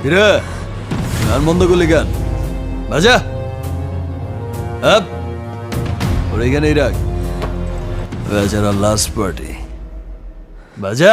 হিরে গান বন্ধ করলি গান বাজা আপ ওর এখানেই রাখ বেচারা লাস্ট পার্টি বাজা